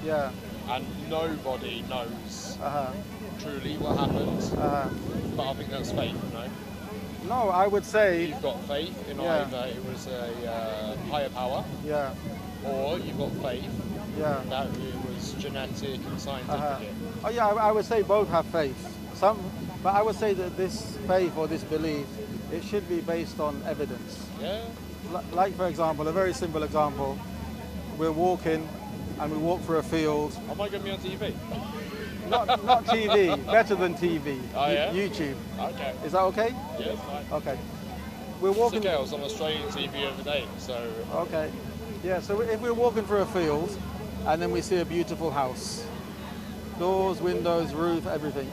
Yeah. and nobody knows Uh-huh. truly what happened. Uh-huh. But I think that's faith, you know. No, I would say, You've got faith in yeah, either it was a higher power, yeah, or you've got faith yeah. that it was genetic and Uh-huh. scientific. Oh yeah, I would say both have faith. Some, but I would say that this faith or this belief, it should be based on evidence. Yeah. Like for example, a very simple example, we're walking and we walk through a field. Am I going to be on TV? Not TV, better than TV. Oh, yeah? YouTube. Okay. Is that okay? Yeah, it's fine. Okay. We're It's walking. okay, I was on Australian TV the other day, so Okay. Yeah, so if we're walking through a field and then we see a beautiful house, doors, windows, roof, everything,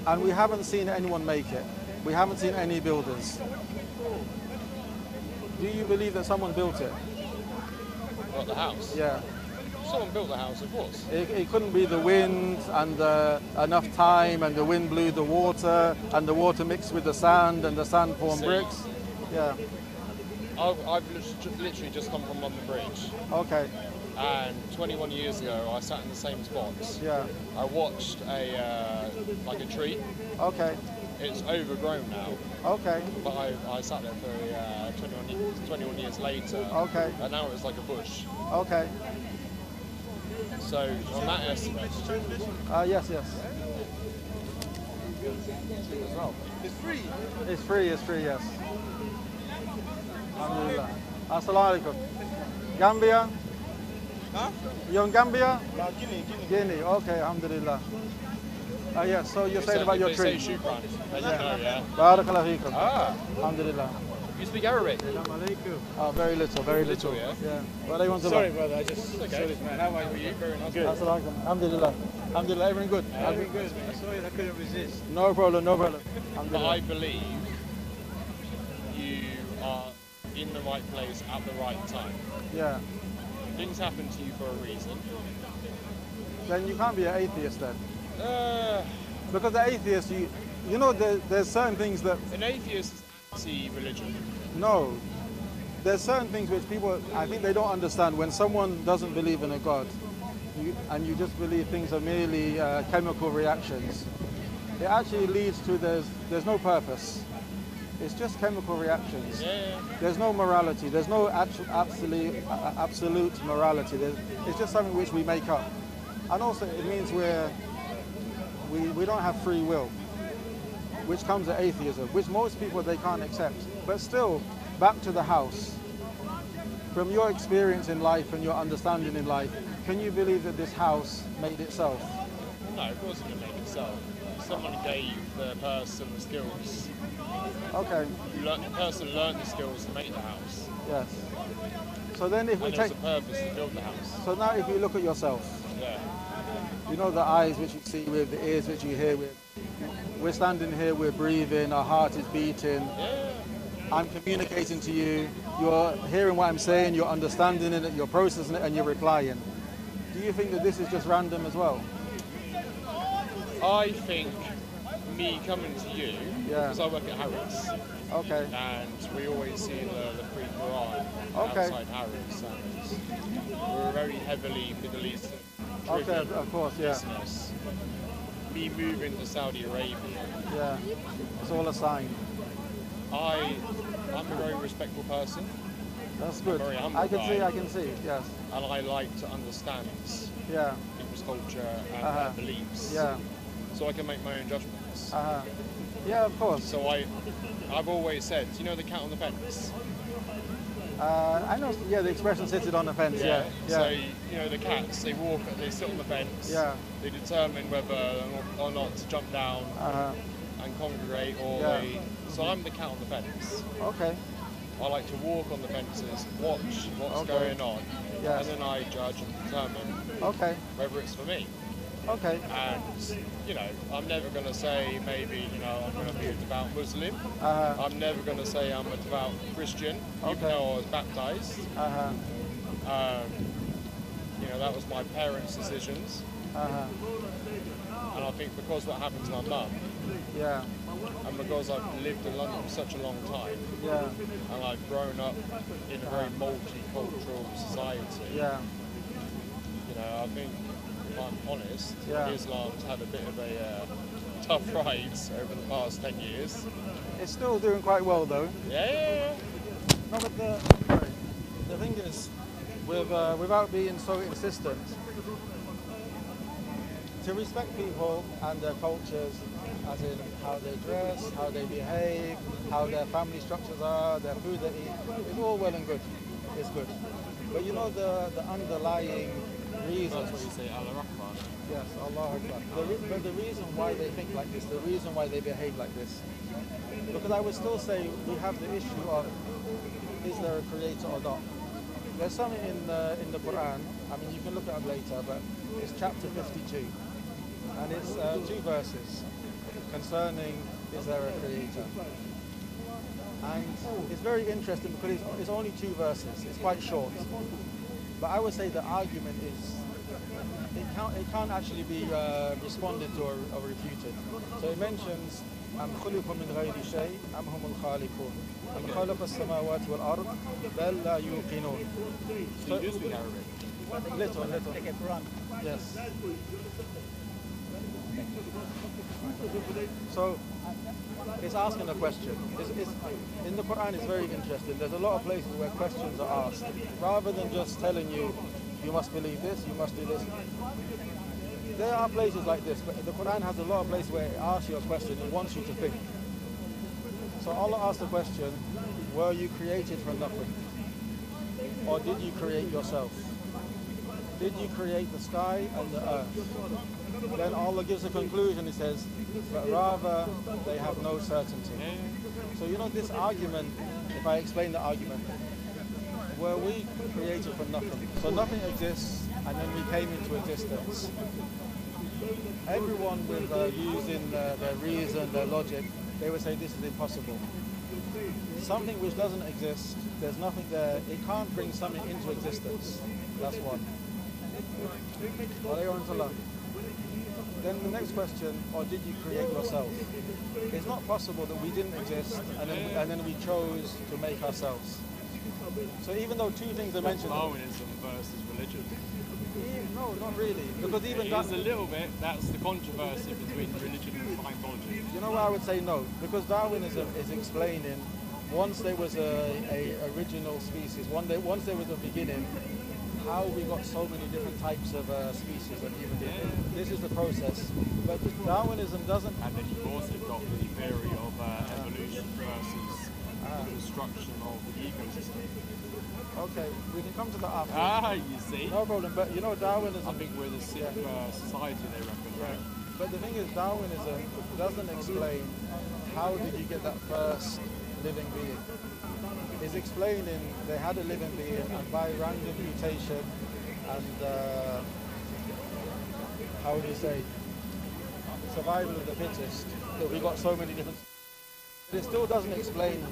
and we haven't seen anyone make it, we haven't seen any builders, do you believe that someone built it? got the house. Yeah. Someone built the house, of course. It couldn't be the wind and enough time and the wind blew the water and the water mixed with the sand and the sand formed See. bricks. Yeah. I've literally just come from London Bridge, Okay. and 21 years ago I sat in the same spot. Yeah. I watched like a tree. Okay. It's overgrown now, Okay. but I sat there for 21 years later, Okay. and now it's like a bush. Okay. So on that aspect, Yes, yes. as well. It's free, yes. Alhamdulillah. Assalamu alaikum. Gambia? Huh? You're in Gambia? No, Guinea. Guinea, okay, alhamdulillah. Yes, so you're saying So about if your they say tree. shukran, then you know, yeah. Barakallahu feekum. Ah, Alhamdulillah. you speak Arabic? Oh, very little, very little. Little, yeah? Yeah. Well, they want to Sorry, learn. brother, I just saw this man. How are you? Very nice. Good. Assalamu alaikum. Alhamdulillah. Alhamdulillah, everything good? Everything good. I saw it, I couldn't resist. No problem, no problem. But Alhamdulillah. I believe you are in the right place at the right time. Yeah. Things happen to you for a reason. Then you can't be an atheist then. Uh, Because the atheist, you know, there's certain things that, an atheist is anti-religion. no, there's certain things which people, I think they don't understand. When someone doesn't believe in a God, and you just believe things are merely chemical reactions, it actually leads to there's no purpose. It's just chemical reactions. Yeah. There's no morality. There's no absolute morality. It's just something which we make up. And also it means we don't have free will, which comes to atheism, which most people they can't accept. But still, back to the house. From your experience in life and your understanding in life, can you believe that this house made itself? No, of course it can make itself. Someone gave the person the skills. Okay, The person learned the skills to make the house. yes. So then if we And there's take, a purpose to build the house. so now if you look at yourself, Yeah. you know the eyes which you see with, the ears which you hear with. We're standing here, we're breathing, our heart is beating. Yeah. I'm communicating to you, you're hearing what I'm saying, you're understanding it, you're processing it, and you're replying. Do you think that this is just random as well? I think me coming to you, Yeah. because I work at Harrods, Okay, and we always see the free Quran Okay. outside Harrods, and we're very heavily Middle Eastern okay, driven of course, yeah, business. Me moving to Saudi Arabia, yeah. It's all a sign. I'm a very respectful person, That's good. Very humble I guy. can see, yes. and I like to understand Yeah, people's culture and Uh-huh. their beliefs, yeah, so I can make my own judgments. yeah, of course. So I've always said, do you know the cat on the fence? I know, yeah, the expression sits it on the fence, yeah, So yeah, you know the cats, they sit on the fence. Yeah. They determine whether or not to jump down uh-huh. and congregate, or Yeah. so I'm the cat on the fence. Okay, I like to walk on the fences, watch what's Okay. going on, Yes. and then I judge and determine okay, whether it's for me. okay, And you know, I'm never going to say maybe I'm going to be a devout Muslim. uh-huh, I'm never going to say I'm a devout Christian, even Okay. though I was baptized. uh-huh, That was my parents' decisions, uh-huh, and I think because what happened to my mum, yeah, and because I've lived in London for such a long time, yeah, and I've grown up in a very multicultural society, yeah, I think, if I'm honest, Yeah. Islam's had a bit of a tough ride over the past 10 years. It's still doing quite well though. Yeah. No, but the thing is, without being so insistent, to respect people and their cultures, as in how they dress, how they behave, how their family structures are, their food they eat, it's all well and good. It's good. But you know the underlying reasons. That's what you say, Allah Akbar. Yes, Allah Akbar. But the reason why they think like this, the reason why they behave like this, because I would still say we have the issue of, is there a creator or not? There's something in the Quran, I mean you can look it up later, but it's chapter 52. And it's 2 verses concerning, is there a creator? And it's very interesting because it's only 2 verses, it's quite short. But I would say the argument is, it can't actually be responded to or refuted. So it mentions, أم خلقوا من غير شيء أم هم الخالقون أم خلق السماوات والأرض بل لا يوقنون. So you do speak Arabic? Little. Yes. So it's asking a question. It's, in the Quran it's very interesting. There's a lot of places where questions are asked. Rather than just telling you, you must believe this, you must do this. There are places like this, but the Quran has a lot of places where it asks you a question, it wants you to think. So Allah asked the question, were you created from nothing? Or did you create yourself? Did you create the sky and the earth? Then Allah gives a conclusion, he says, but rather they have no certainty. So you know this argument, if I explain the argument, were we created from nothing? So nothing exists and then we came into existence. Everyone with using their reason, their logic, they would say this is impossible. Something which doesn't exist, there's nothing there, it can't bring something into existence. That's one. Then the next question, or did you create yourself? It's not possible that we didn't exist and then we chose to make ourselves. So even though 2 things are mentioned... Darwinism versus religion. No, not really. Because even it is a little bit, that's the controversy between religion and Scientology. You know why I would say no? Because Darwinism is explaining once there was a original species, once there was a beginning, how we got so many different types of species of human beings. This is the process. But Darwinism doesn't... And then you've also got the theory of evolution versus the destruction of the ecosystem. Okay, we can come to that after. You see? No problem, but you know Darwinism... I think we're the sick society, they reckon, right? But the thing is, Darwinism doesn't explain how did you get that first living being. It's explaining they had a living being and by random mutation and, how do you say, survival of the fittest, that we got so many different... It still doesn't explain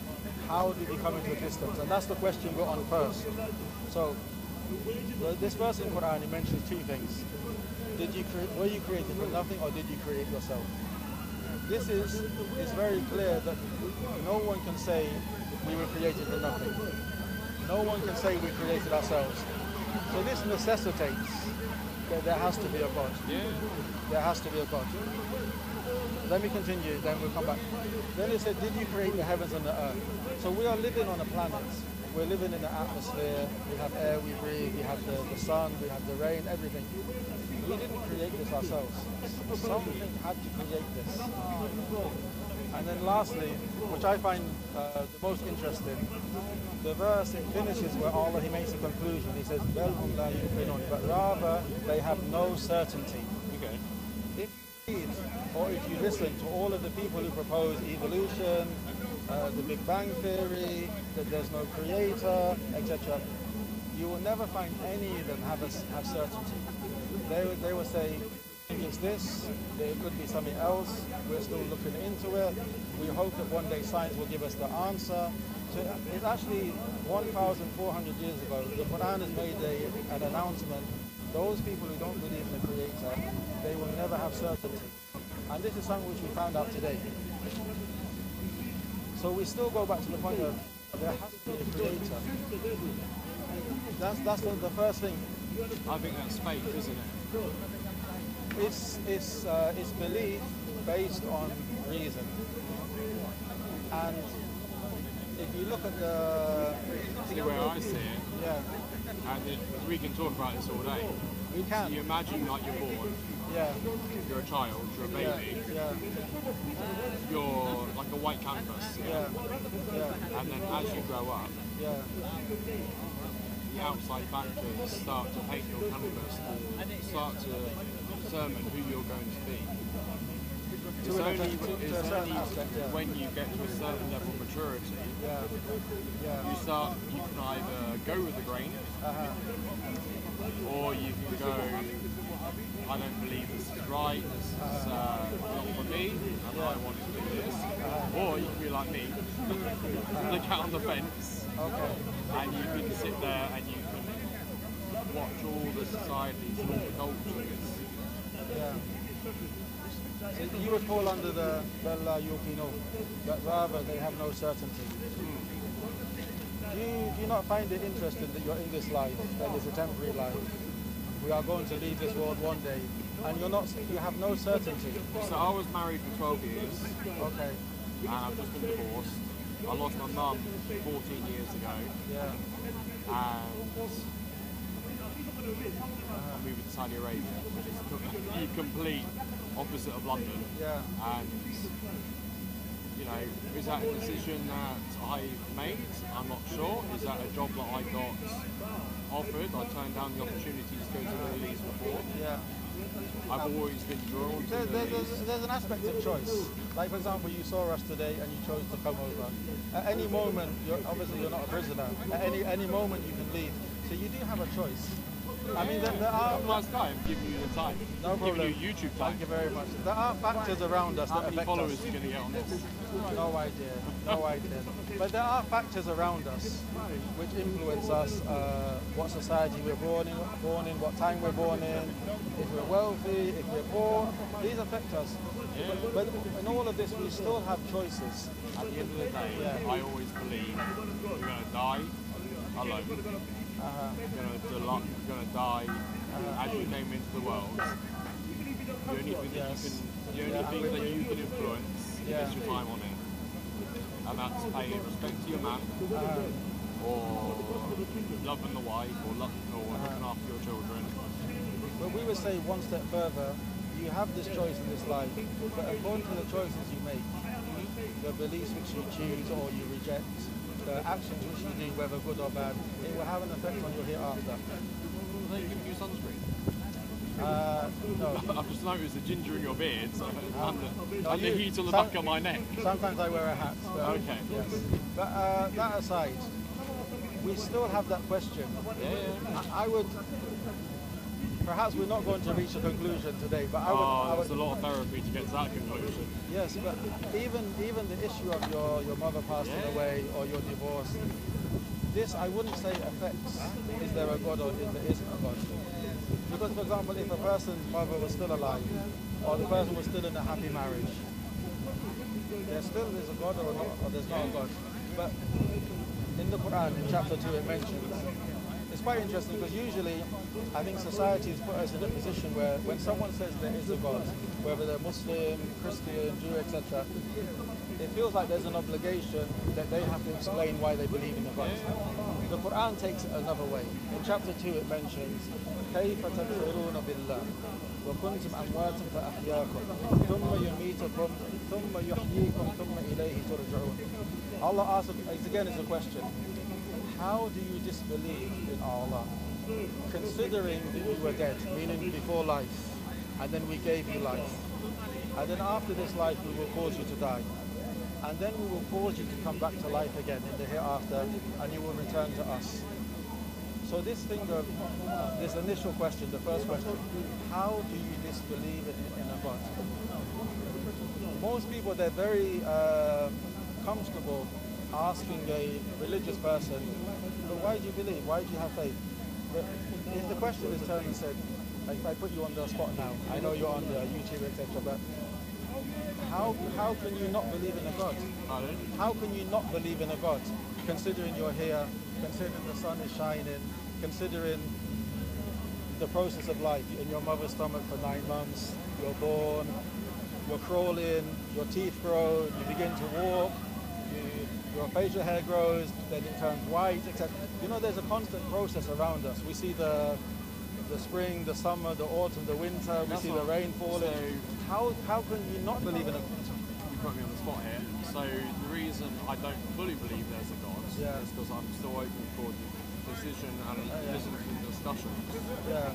how did he come into existence, and that's the question we're on first. So, this verse in Quran, it mentions 2 things. Were you created from nothing or did you create yourself? This is very clear that no one can say we were created from nothing. No one can say we created ourselves. So this necessitates that there has to be a God. Yeah. There has to be a God. Let me continue, then we'll come back. Then it said, did you create the heavens and the earth? So we are living on a planet. We're living in the atmosphere. We have air we breathe. We have the sun. We have the rain, everything. We didn't create this ourselves. Something had to create this. And then lastly, which I find the most interesting, the verse, it finishes where Allah, he makes a conclusion. He says, بَلْ هُمْ لَا يُؤْمِنُونَ, but rather they have no certainty. Okay. If you read, or if you listen to all of the people who propose evolution, the Big Bang Theory, that there's no creator, etc., you will never find any of them have certainty. They will say, I think it's this, that it could be something else, we're still looking into it, we hope that one day science will give us the answer. So it's actually 1,400 years ago, the Quran has made an announcement. Those people who don't believe in the Creator, they will never have certainty. And this is something which we found out today. So we still go back to the point of there has to be a Creator. That's the first thing. I think that's fake, isn't it? It's belief based on reason. And if you look at the... See where I see it, Yeah, and we can talk about this all day. we can. So you imagine like you're born, Yeah, you're a child, you're a yeah, baby, yeah, you're like a white canvas, yeah, yeah, and then as you grow up, yeah, the outside factors start to paint your canvas, start to determine who you're going to be. It's To a only certain aspect, yeah. when you get to a certain level of maturity, yeah, yeah. you can either go with the grain, or you can go, I don't believe this is right, this is not for me, and I want to do this. Or you can be like me, look out on the fence, Okay. and you can sit there and you can watch all the societies, all the cultures. Yeah. So you would fall under the Bella Yukino, but rather they have no certainty. Do you not find it interesting that you're in this life, that is a temporary life? We are going to leave this world one day, and you have no certainty. So I was married for 12 years, Okay. and I've just been divorced. I lost my mum 14 years ago, Yeah. and I moved to Saudi Arabia, which is the complete opposite of London. Yeah. And you know, is that a decision that I made? I'm not sure. Is that a job that I got offered? I turned down the opportunity to go to the Middle East before. Yeah. I've always been drawn to the Middle East. There's an aspect of choice. Like for example, you saw us today and you chose to come over. At any moment, obviously you're not a prisoner. At any moment you can leave. So you do have a choice. I mean, there are... I'm a nice guy. I'm giving you the time. No I'm problem. giving you YouTube time. Thank you very much. There are factors around us How that many affect followers us. are you going to get on this? No idea. No idea. But there are factors around us which influence us. What society we're born in, what time we're born in, if we're wealthy, if we're poor. These affect us. But in all of this, we still have choices. At the end of the day, Yeah. I always believe you're going to die alone. You're going to die as you came into the world. The only thing that you can influence is your time on it. And that's paying respect to your man, or loving the wife, or looking after your children. But we would say one step further, you have this choice in this life, but according to the choices you make, the beliefs which you choose or you reject, the actions which you do, whether good or bad, it will have an effect on your hereafter. Are they giving you sunscreen? No. I've just noticed the ginger in your beard, so, and the you- heat on the some- back of my neck. Sometimes I wear a hat. But, Okay. Yes. But that aside, we still have that question. Yeah. I would, perhaps we're not going to reach a conclusion today, but I There's would a lot of therapy to get to that conclusion. yes, but even the issue of your mother passing away or your divorce, this I wouldn't say affects is there a God or there isn't a God. Because for example, if a person's mother was still alive or the person was still in a happy marriage, there still is a God or there's not a God. But in the Quran, in chapter 2, it mentions, it's quite interesting because usually I think societies put us in a position where when someone says there is a God, whether they're Muslim, Christian, Jew, etc., it feels like there's an obligation that they have to explain why they believe in a God. The Quran takes it another way. In chapter 2 it mentions, كَيْفَ تَكْفُرُونَ بِاللَّهِ وَكُنْتُمْ أَمْوَاتًا فَأَحْيَاكُمْ ثُمَّ يُمِيتُكُمْ ثُمَّ يُحْيِيكُمْ ثُمَّ إِلَيْهِ تُرْجَعُونَ. Allah asks, again is a question, how do you disbelieve in Allah? Considering that you were dead, meaning before life, and then we gave you life. And then after this life we will cause you to die. And then we will cause you to come back to life again in the hereafter, and you will return to us. So this thing of, this initial question, the first question, how do you disbelieve in a God? Most people, they're very comfortable asking a religious person, but why do you believe? Why do you have faith? But if the question is turned and said, like if I put you on the spot now, I know you're on the YouTube, etc., but how can you not believe in a God? How can you not believe in a God, considering you're here, considering the sun is shining, considering the process of life. In your mother's stomach for 9 months, you're born, you're crawling, your teeth grow, you begin to walk, your facial hair grows, then it turns white, etc. You know, there's a constant process around us. We see the spring, the summer, the autumn, the winter, we see the rain falling. How can you not believe in a God? You put me on the spot here. So the reason I don't fully believe there's a God is because I'm still open for decision and listening to discussions. Yeah.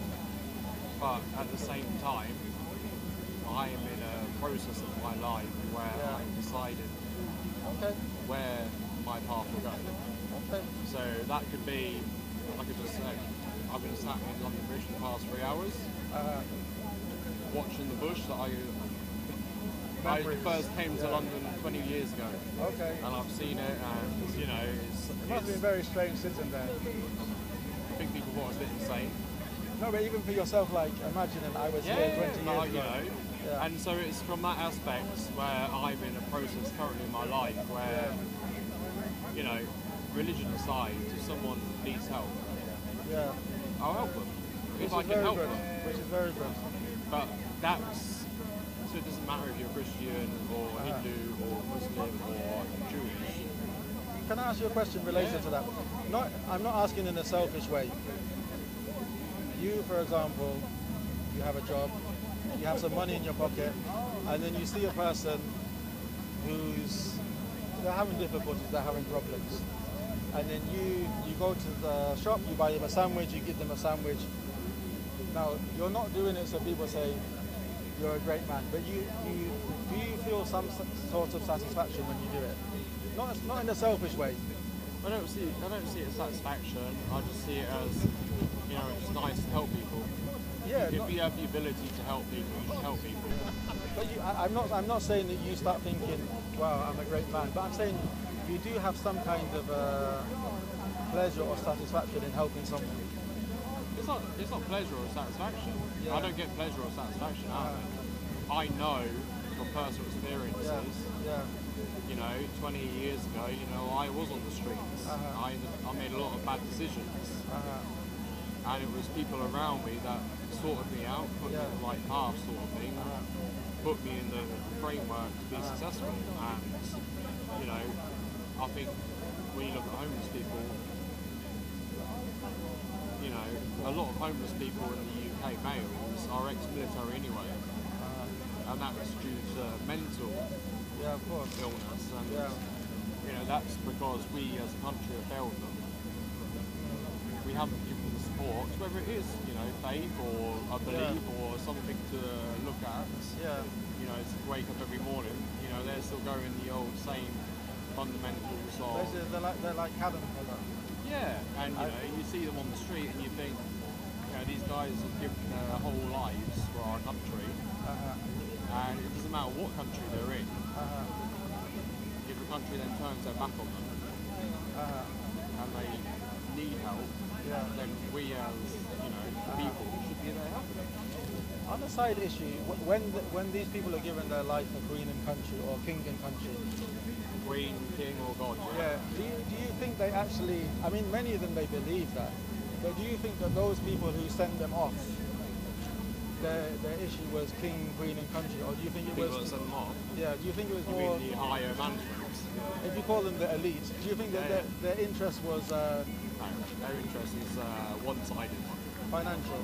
But at the same time, I am in a process of my life where I'm deciding where my path will go. Okay. So that could be, like I just said, I've been sat in London Bridge for the past 3 hours, watching the bush that I first came to London 20 years ago. Okay. And I've seen it, and you know, it must have been very strange sitting there. I think people thought I was a bit insane. No, but even for yourself, like, imagining I was here 20 years ago. You know. Yeah. And so it's from that aspect where I'm in a process currently in my life where, you know, religion aside, if someone needs help, I'll help them. If I can help them. Which is very good. But so it doesn't matter if you're Christian or Hindu or Muslim or Jewish. Can I ask you a question related to that? I'm not asking in a selfish way. You, for example, you have a job, you have some money in your pocket, and then you see a person they're having difficulties, they're having problems. And then you go to the shop, you buy them a sandwich, you give them a sandwich. Now, you're not doing it so people say you're a great man, but do you feel some sort of satisfaction when you do it? Not in a selfish way. I don't see it as satisfaction. I just see it as, you know, it's nice to help people. Yeah. If you have the ability to help people, you should help people. But I'm not saying that you start thinking, wow, I'm a great man. But I'm saying you do have some kind of pleasure or satisfaction in helping someone. It's not pleasure or satisfaction. Yeah. I don't get pleasure or satisfaction out of it. I know from personal experiences. Yeah. You know, 20 years ago, you know, I was on the streets. I made a lot of bad decisions. And it was people around me that sorted me out, put me in the right path sort of thing, put me in the framework to be successful. And, you know, I think when you look at homeless people, you know, a lot of homeless people in the UK, males, are ex-military anyway. And that's due to mental illness. And, you know, that's because we as a country have failed them. We haven't given them the support, whether it is, you know, faith or a belief or something to look at. You know, it's wake up every morning, you know, they're still going the old same fundamentals of... They're like cabin fever. Yeah, and you know, you see them on the street and you think, you know, these guys have given their whole lives for our country, and it doesn't matter what country they're in. If the country then turns their back on them, and they need help, then we as, you know, people should be there helping them. On a side issue, when these people are given their life for queen and country or king and country, Queen, king, or God. Do you think they actually? I mean, many of them they believe that, but do you think that those people who send them off, their issue was king, queen, and country, or do you think it was? People that send them off. Yeah. Do you think it was You more? mean the higher management? If you call them the elite, do you think that their interest was? No, their interest is one-sided. Financial.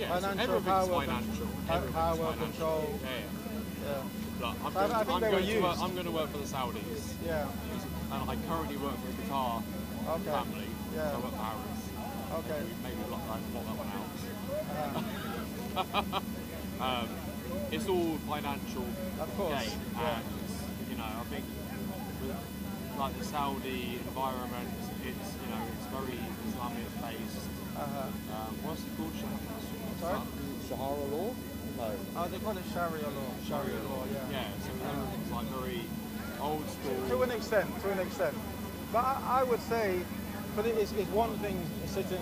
Financial power, power control. Yeah. Look, I think they were used. I'm going to work for the Saudis. Yeah. And I currently work for the Qatar family. Yeah. So I work for Harris. Okay. Maybe block that one out. It's all financial gain. And, you know, I think with, like the Saudi environment, it's, you know, it's very Islamic based. What's it called? Sahara law? No. Oh, they call it Sharia law. Sharia law, Yeah, so it's like very old school. To an extent. But I would say, but it's one thing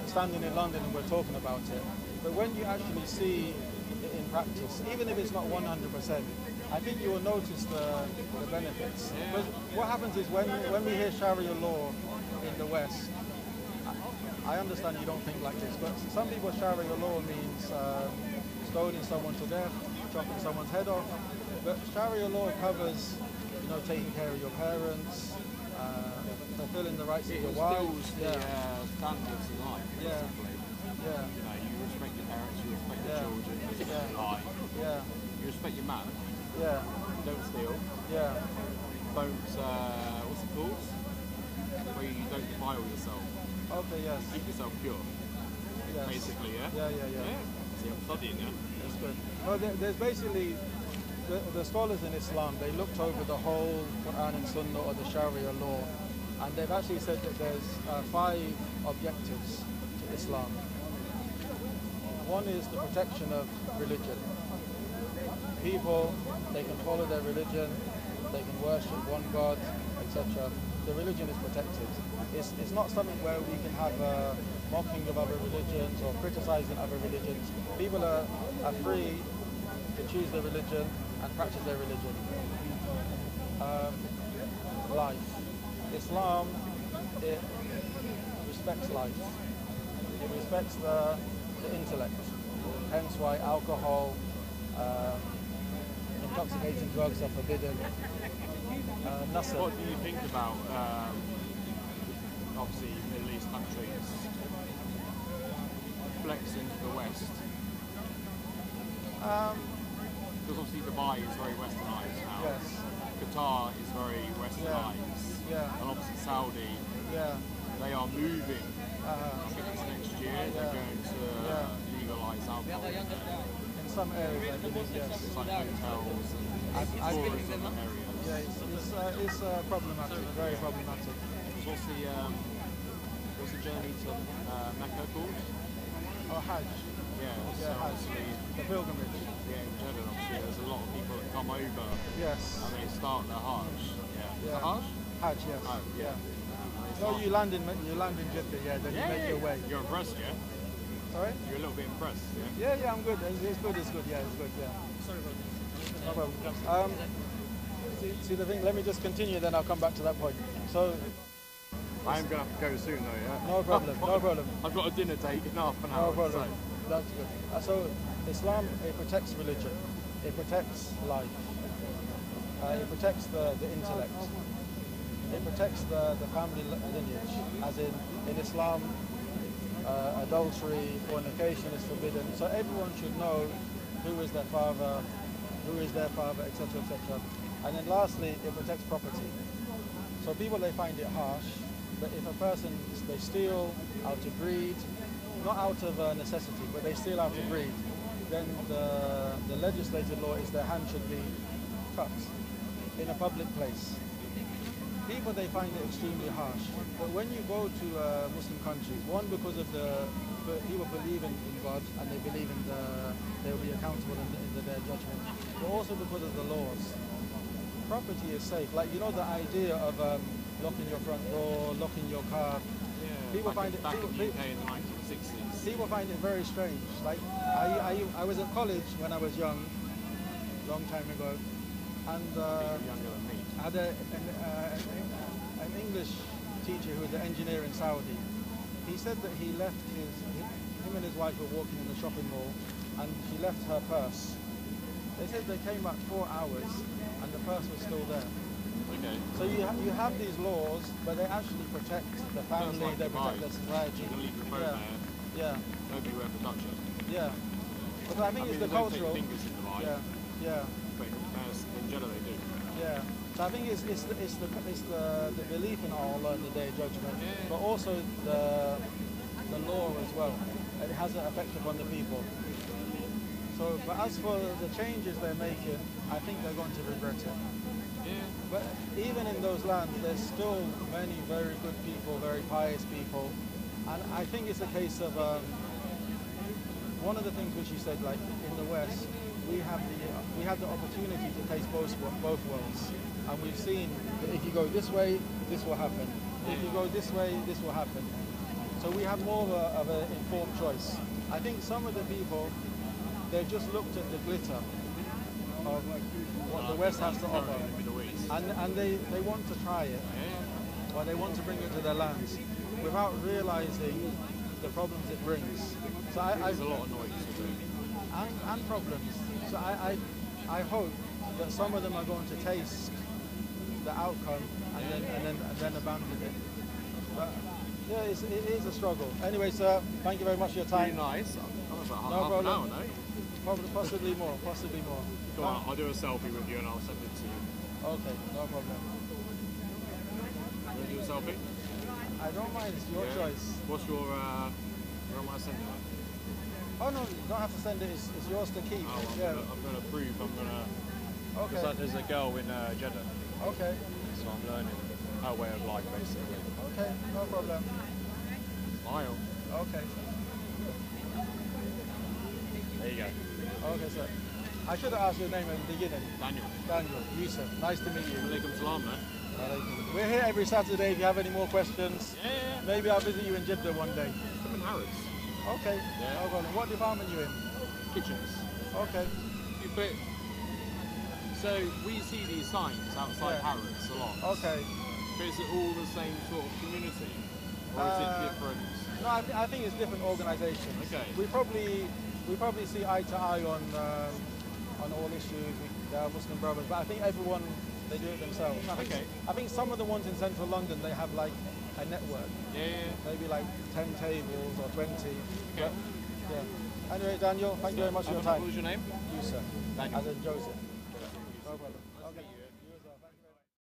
standing in London and we're talking about it, but when you actually see it in practice, even if it's not 100%, I think you will notice the benefits. Because what happens is when we hear Sharia law in the West, I understand you don't think like this, but some people Sharia law means stoning someone to death, chopping someone's head off. But Sharia law covers, you know, taking care of your parents, fulfilling the rights of your wives. The standards in life, basically. Yeah. You know, you respect your parents, you respect your children, you respect your wife. Yeah. You respect your man. Yeah. You don't steal. Yeah. Don't, what's it called? Where you don't defile yourself. Okay, yes. Keep yourself pure. Yes. Basically, yeah? Yeah. See, I'm studying, yeah? That's good. Well, there's basically, the scholars in Islam, they looked over the whole Quran and Sunnah or the Sharia law, and they've actually said that there's 5 objectives to Islam. One is the protection of religion. People, they can follow their religion, they can worship one God, etc. The religion is protected. It's not something where we can have a mocking of other religions or criticizing other religions. People are free to choose their religion and practice their religion. Life. Islam, it respects life. It respects the intellect. Hence why alcohol, intoxicating drugs are forbidden. What do you think about, obviously, Middle East countries flexing to the West? Because obviously Dubai is very westernized now. Yes. Qatar is very westernized. Yeah. And obviously Saudi, they are moving. I think it's next year they're going to legalize alcohol. In some areas, I believe, yes. It's like hotels and tourism areas. Yeah, it's problematic, very problematic. What's the journey to Mecca called? Oh, Hajj. Yeah, so Hajj. obviously, The pilgrimage. yeah, in Jeddah, obviously, there's a lot of people that come over Yes. and they start their Hajj. Yeah. Is Yeah. that Hajj? Hajj, yes. Oh, yeah. No, you land in Jeddah, then you make your way. You're impressed, yeah? Sorry? You're a little bit impressed, yeah? Yeah, I'm good. It's good, yeah, it's good, yeah. Sorry about this. No problem. See the thing, let me just continue, then I'll come back to that point. So, I am going to have to go soon, though, yeah? no problem, no problem. I've got a dinner date in half an No hour. problem. So. That's good. So Islam, it protects religion. It protects life. It protects the intellect. It protects the family lineage. As in Islam, adultery, fornication is forbidden. So everyone should know who is their father, etc., etc. And then lastly, it protects property. So people, they find it harsh, but if a person, they steal out of greed, not out of necessity, but they steal out of greed, then the legislated law is their hand should be cut in a public place. People, they find it extremely harsh. But when you go to Muslim countries, one, because of the people believe in God and they believe in they will be accountable in the their judgment, but also because of the laws. Property is safe. Like, you know, the idea of locking your front door, locking your car. Yeah, People find it. back in the UK in the 1960s. People find it very strange. Like, I was at college when I was young, long time ago, and You're younger than me. I had an English teacher who was an engineer in Saudi. He said that he left him and his wife were walking in the shopping mall, and she left her purse. They said they came back 4 hours, and the purse was still there. Okay. So you have these laws, but they actually protect the family, like they protect Dubai. the society. You can leave your phone there. Yeah, Nobody will ever touch it. yeah. But I think it's the they don't cultural. take fingers in Dubai, Yeah. but in Jeddah they do. Yeah. So I think it's the belief in Allah and the Day of Judgment, but also the law as well. It has an effect upon the people. So, but as for the changes they're making, I think they're going to regret it. Yeah. But even in those lands, there's still many very good people, very pious people, and I think it's a case of one of the things which you said, like in the West, we have the opportunity to taste both worlds, and we've seen that if you go this way, this will happen. If you go this way, this will happen. So we have more of an informed choice. I think some of the people, they've just looked at the glitter of what the West has to offer, and they want to try it, or they want to bring it to their lands, without realizing the problems it brings. So There's a lot of noise to do. and problems. So I hope that some of them are going to taste the outcome and then abandon it. But yeah, it is a struggle. Anyway, sir, thank you very much for your Pretty time. nice. About No half problem. an hour, no? Possibly more. Possibly more. Go on, I'll do a selfie with you and I'll send it to you. Okay, no problem. You want to do a selfie? I don't mind. It's your choice. What's your, where am I sending it? Oh no, you don't have to send it. It's yours to keep. Oh, I'm gonna prove. Okay. Because there's a girl in Jeddah, Okay. so I'm learning her way of life basically. Okay. No problem. Smile. Okay. There you go. Okay, sir. I should have asked your name at the beginning. Daniel. Daniel. Yusuf. Nice to meet you. Alaikum salam, man. We're here every Saturday if you have any more questions. Yeah. Maybe I'll visit you in Jeddah one day. I'm in Harrods. Okay. Yeah. No problem. What department are you in? Kitchens. Okay. You put. So we see these signs outside Harrods a lot. Okay. But is it all the same sort of community, or is it different? No, I think it's different organisations. Okay. We probably see eye to eye on all issues. They are Muslim brothers, but I think everyone they do it themselves. I think some of the ones in central London they have like a network. Yeah. Maybe like 10 tables or 20. Okay. But, yeah. Anyway, Daniel, thank you very much for your time. What was your name? Yusuf. Daniel. As in Joseph. No problem.